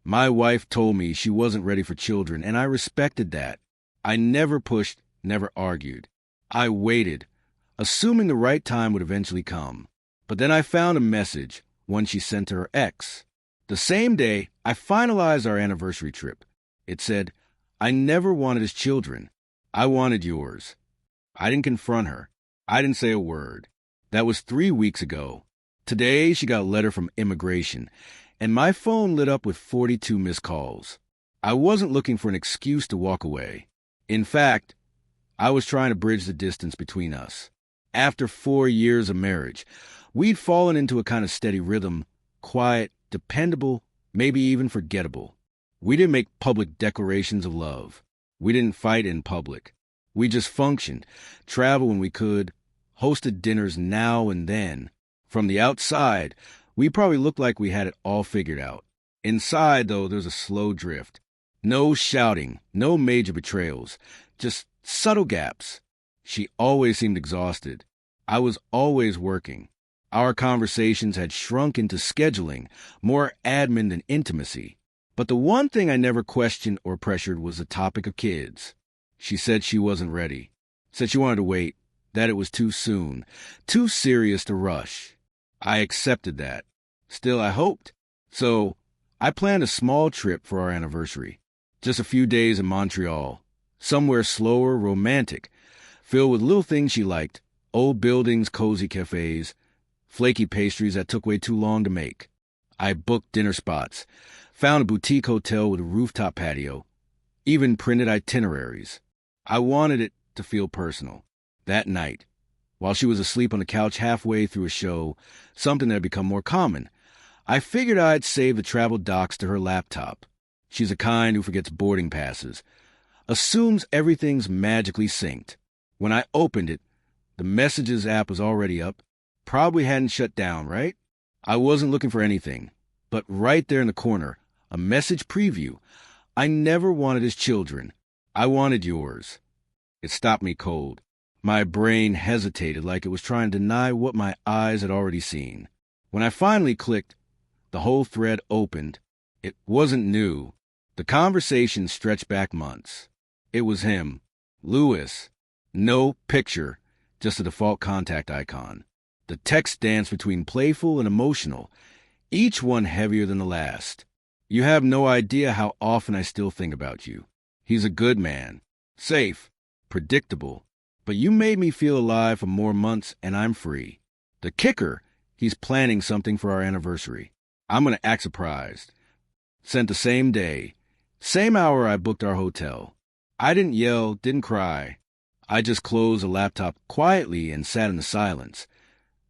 My wife told me she wasn't ready for children, and I respected that. I never pushed, never argued. I waited, assuming the right time would eventually come. But then I found a message, one she sent to her ex. The same day, I finalized our anniversary trip. It said, "I never wanted his children. I wanted yours." I didn't confront her. I didn't say a word. That was 3 weeks ago. Today, she got a letter from immigration, and my phone lit up with 42 missed calls. I wasn't looking for an excuse to walk away. In fact, I was trying to bridge the distance between us. After 4 years of marriage, we'd fallen into a kind of steady rhythm, quiet, dependable, maybe even forgettable. We didn't make public declarations of love. We didn't fight in public. We just functioned, traveled when we could, hosted dinners now and then. From the outside, we probably looked like we had it all figured out. Inside, though, there's a slow drift. No shouting, no major betrayals, just subtle gaps. She always seemed exhausted. I was always working. Our conversations had shrunk into scheduling, more admin than intimacy. But the one thing I never questioned or pressured was the topic of kids. She said she wasn't ready. Said she wanted to wait, that it was too soon, too serious to rush. I accepted that. Still, I hoped. So, I planned a small trip for our anniversary. Just a few days in Montreal. Somewhere slower, romantic, filled with little things she liked. Old buildings, cozy cafes, flaky pastries that took way too long to make. I booked dinner spots, found a boutique hotel with a rooftop patio, even printed itineraries. I wanted it to feel personal. That night, while she was asleep on the couch halfway through a show, something that had become more common, I figured I'd save the travel docs to her laptop. She's the kind who forgets boarding passes, assumes everything's magically synced. When I opened it, the Messages app was already up. Probably hadn't shut down, right? I wasn't looking for anything. But right there in the corner, a message preview. I never wanted his children. I wanted yours. It stopped me cold. My brain hesitated like it was trying to deny what my eyes had already seen. When I finally clicked, the whole thread opened. It wasn't new. The conversation stretched back months. It was him, Louis. No picture, just a default contact icon. The text danced between playful and emotional, each one heavier than the last. "You have no idea how often I still think about you. He's a good man, safe, predictable, but you made me feel alive for more months and I'm free. The kicker, he's planning something for our anniversary. I'm going to act surprised." Sent the same day, same hour I booked our hotel. I didn't yell, didn't cry. I just closed the laptop quietly and sat in the silence.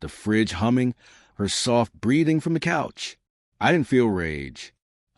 The fridge humming, her soft breathing from the couch. I didn't feel rage.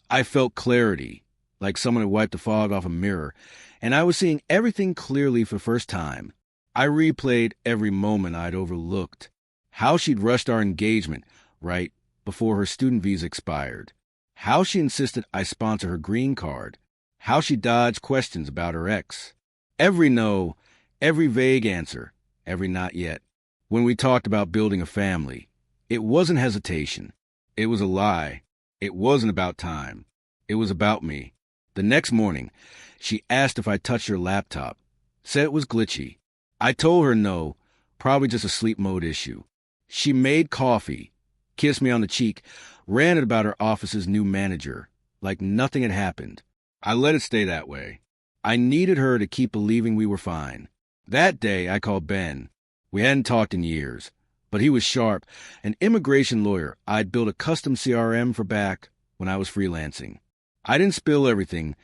I felt clarity, like someone had wiped the fog off a mirror, and I was seeing everything clearly for the first time. I replayed every moment I'd overlooked. How she'd rushed our engagement, right before her student visa expired. How she insisted I sponsor her green card. How she dodged questions about her ex. Every no, every vague answer, every not yet. When we talked about building a family, it wasn't hesitation. It was a lie. It wasn't about time. It was about me. The next morning, she asked if I touched her laptop. Said it was glitchy. I told her no, probably just a sleep mode issue. She made coffee, kissed me on the cheek, ranted about her office's new manager, like nothing had happened. I let it stay that way. I needed her to keep believing we were fine. That day, I called Ben. We hadn't talked in years, but he was sharp, an immigration lawyer I'd built a custom CRM for back when I was freelancing. I didn't spill everything,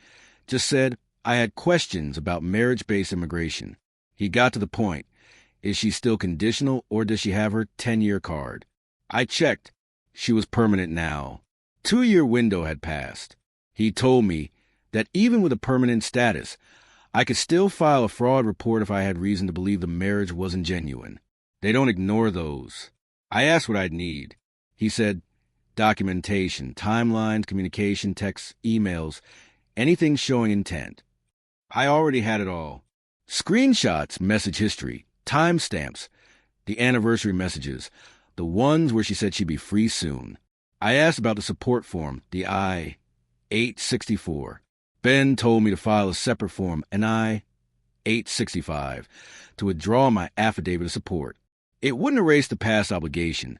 just said I had questions about marriage-based immigration. He got to the point. Is she still conditional, or does she have her 10-year card? I checked. She was permanent now. 2-year window had passed. He told me that even with a permanent status, I could still file a fraud report if I had reason to believe the marriage wasn't genuine. They don't ignore those. I asked what I'd need. He said documentation, timelines, communication, texts, emails, anything showing intent. I already had it all. Screenshots, message history, timestamps, the anniversary messages, the ones where she said she'd be free soon. I asked about the support form, the 864. Ben told me to file a separate form, and I, 865, to withdraw my affidavit of support. It wouldn't erase the past obligation,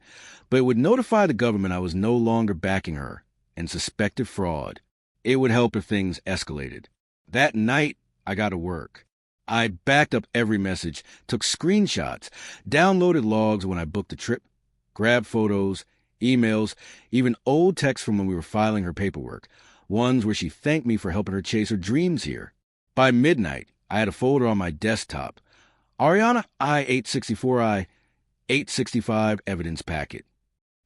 but it would notify the government I was no longer backing her and suspected fraud. It would help if things escalated. That night, I got to work. I backed up every message, took screenshots, downloaded logs when I booked the trip, grabbed photos, emails, even old texts from when we were filing her paperwork, ones where she thanked me for helping her chase her dreams here. By midnight, I had a folder on my desktop. Ariana I-864I, 865 evidence packet.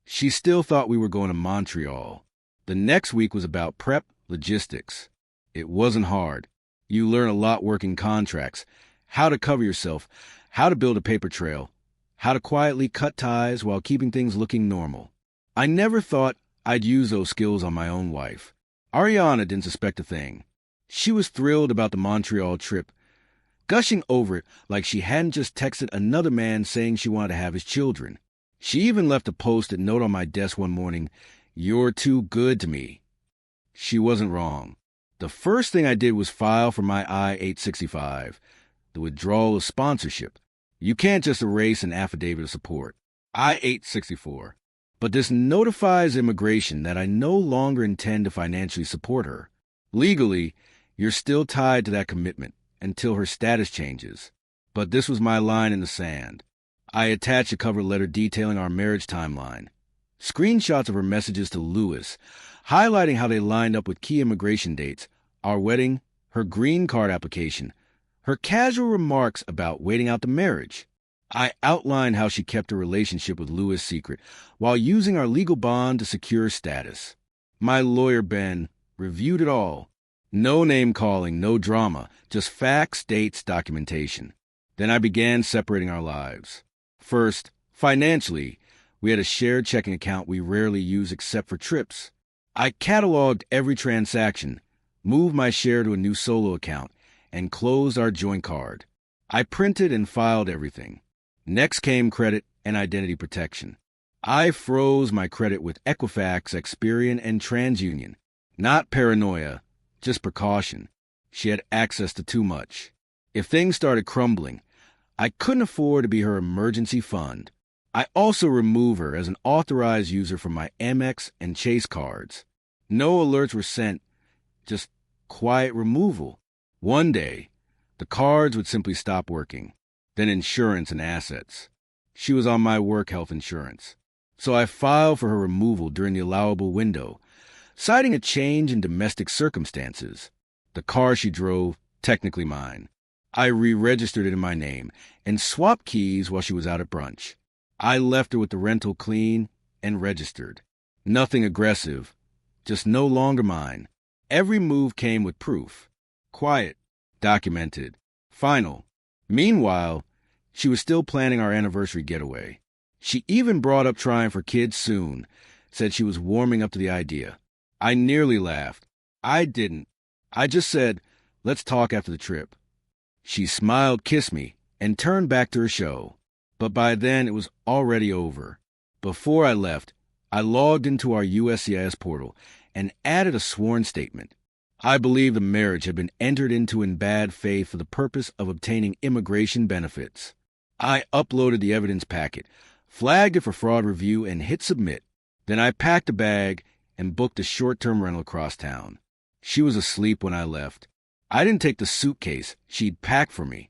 She still thought we were going to Montreal. The next week was about prep, logistics. It wasn't hard. You learn a lot working contracts, how to cover yourself, how to build a paper trail, how to quietly cut ties while keeping things looking normal. I never thought I'd use those skills on my own wife. Ariana didn't suspect a thing. She was thrilled about the Montreal trip, gushing over it like she hadn't just texted another man saying she wanted to have his children. She even left a post-it note on my desk one morning, "You're too good to me." She wasn't wrong. The first thing I did was file for my I-865, the withdrawal of sponsorship. You can't just erase an affidavit of support. I-864. But this notifies immigration that I no longer intend to financially support her. Legally, you're still tied to that commitment until her status changes. But this was my line in the sand. I attached a cover letter detailing our marriage timeline, screenshots of her messages to Lewis, highlighting how they lined up with key immigration dates, our wedding, her green card application, her casual remarks about waiting out the marriage. I outlined how she kept her relationship with Lewis secret while using our legal bond to secure status. My lawyer, Ben, reviewed it all. No name-calling, no drama, just facts, dates, documentation. Then I began separating our lives. First, financially, we had a shared checking account we rarely use except for trips. I cataloged every transaction, moved my share to a new solo account, and closed our joint card. I printed and filed everything. Next came credit and identity protection. I froze my credit with Equifax, Experian, and TransUnion. Not paranoia, just precaution. She had access to too much. If things started crumbling, I couldn't afford to be her emergency fund. I also removed her as an authorized user from my Amex and Chase cards. No alerts were sent, just quiet removal. One day, the cards would simply stop working. Then insurance and assets. She was on my work health insurance. So I filed for her removal during the allowable window, citing a change in domestic circumstances. The car she drove, technically mine. I re-registered it in my name and swapped keys while she was out at brunch. I left her with the rental clean and registered. Nothing aggressive, just no longer mine. Every move came with proof. Quiet, documented, final. Meanwhile, she was still planning our anniversary getaway. She even brought up trying for kids soon, said she was warming up to the idea. I nearly laughed. I didn't. I just said, let's talk after the trip. She smiled, kissed me, and turned back to her show. But by then, it was already over. Before I left, I logged into our USCIS portal and added a sworn statement. I believe the marriage had been entered into in bad faith for the purpose of obtaining immigration benefits. I uploaded the evidence packet, flagged it for fraud review, and hit submit. Then I packed a bag and booked a short-term rental across town. She was asleep when I left. I didn't take the suitcase she'd packed for me.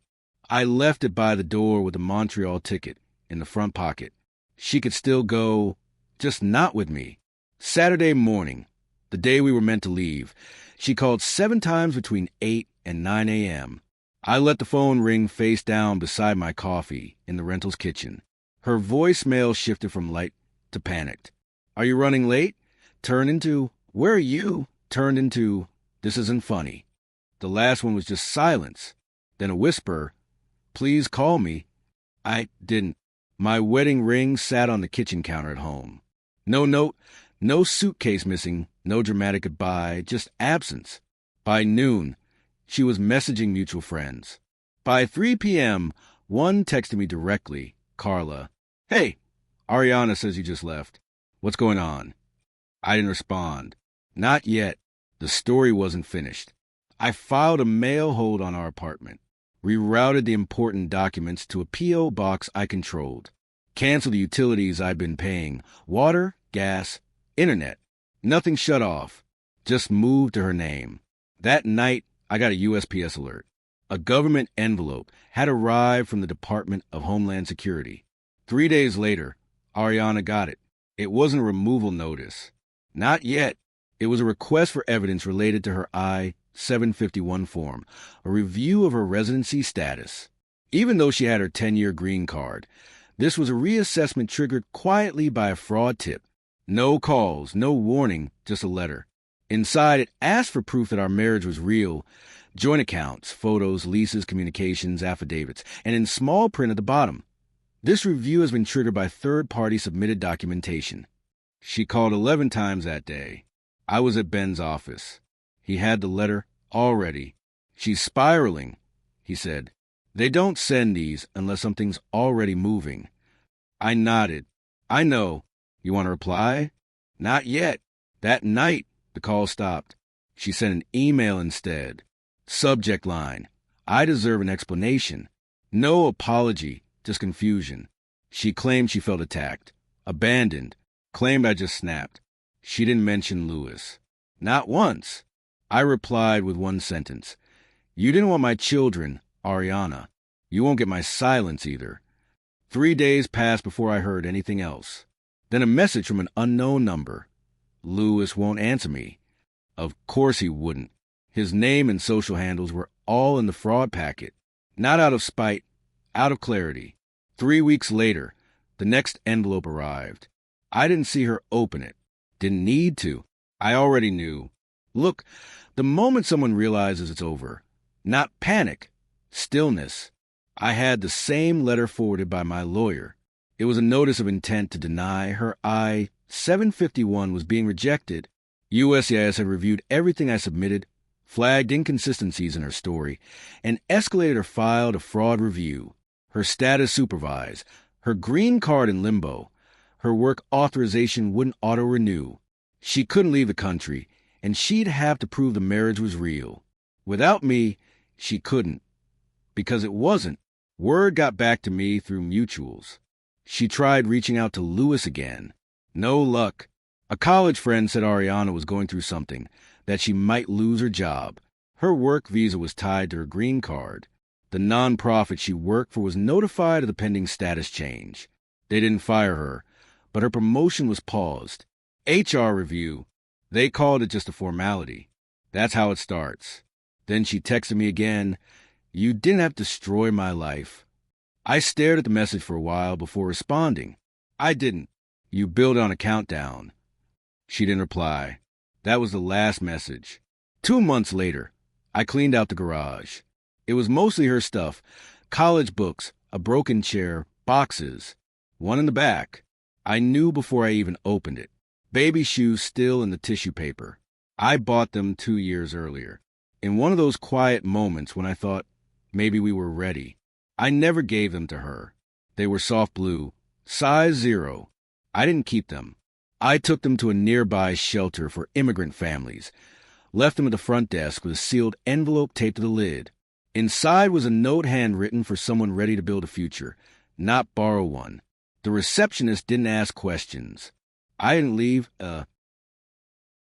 I left it by the door with a Montreal ticket in the front pocket. She could still go, just not with me. Saturday morning, the day we were meant to leave, she called 7 times between 8 and 9 a.m. I let the phone ring face down beside my coffee in the rental's kitchen. Her voicemail shifted from light to panicked. Are you running late? Turned into, where are you? Turned into, this isn't funny. The last one was just silence. Then a whisper, please call me. I didn't. My wedding ring sat on the kitchen counter at home. No note, no suitcase missing, no dramatic goodbye, just absence. By noon, she was messaging mutual friends. By 3 p.m., one texted me directly, Carla. Hey, Ariana says you just left. What's going on? I didn't respond. Not yet. The story wasn't finished. I filed a mail hold on our apartment, rerouted the important documents to a P.O. box I controlled, canceled the utilities I'd been paying, water, gas, internet. Nothing shut off, just moved to her name. That night, I got a USPS alert. A government envelope had arrived from the Department of Homeland Security. 3 days later, Ariana got it. It wasn't a removal notice. Not yet. It was a request for evidence related to her I-751 form, a review of her residency status. Even though she had her 10-year green card, this was a reassessment triggered quietly by a fraud tip. No calls, no warning, just a letter. Inside, it asked for proof that our marriage was real, joint accounts, photos, leases, communications, affidavits, and in small print at the bottom, this review has been triggered by third-party submitted documentation. She called 11 times that day. I was at Ben's office. He had the letter already. She's spiraling, he said. They don't send these unless something's already moving. I nodded. I know. You want to reply? Not yet. That night, the call stopped. She sent an email instead. Subject line: I deserve an explanation. No apology, just confusion. She claimed she felt attacked, abandoned, claimed I just snapped. She didn't mention Lewis. Not once. I replied with one sentence. You didn't want my children, Ariana. You won't get my silence either. 3 days passed before I heard anything else. Then a message from an unknown number. Lewis won't answer me. Of course he wouldn't. His name and social handles were all in the fraud packet. Not out of spite, out of clarity. 3 weeks later, the next envelope arrived. I didn't see her open it. Didn't need to. I already knew. Look, the moment someone realizes it's over, not panic, stillness. I had the same letter forwarded by my lawyer. It was a notice of intent to deny her I-751 was being rejected. USCIS had reviewed everything I submitted, flagged inconsistencies in her story, and escalated her file to fraud review. Her status supervised, her green card in limbo, her work authorization wouldn't auto-renew. She couldn't leave the country, and she'd have to prove the marriage was real. Without me, she couldn't. Because it wasn't. Word got back to me through mutuals. She tried reaching out to Lewis again. No luck. A college friend said Ariana was going through something, that she might lose her job. Her work visa was tied to her green card. The nonprofit she worked for was notified of the pending status change. They didn't fire her, but her promotion was paused. HR review. They called it just a formality. That's how it starts. Then she texted me again. You didn't have to destroy my life. I stared at the message for a while before responding. I didn't. You build on a countdown. She didn't reply. That was the last message. 2 months later, I cleaned out the garage. It was mostly her stuff. College books, a broken chair, boxes. One in the back. I knew before I even opened it. Baby shoes still in the tissue paper. I bought them 2 years earlier. In one of those quiet moments when I thought maybe we were ready. I never gave them to her. They were soft blue, size 0. I didn't keep them. I took them to a nearby shelter for immigrant families, left them at the front desk with a sealed envelope taped to the lid. Inside was a note handwritten for someone ready to build a future, not borrow one. The receptionist didn't ask questions. I didn't leave a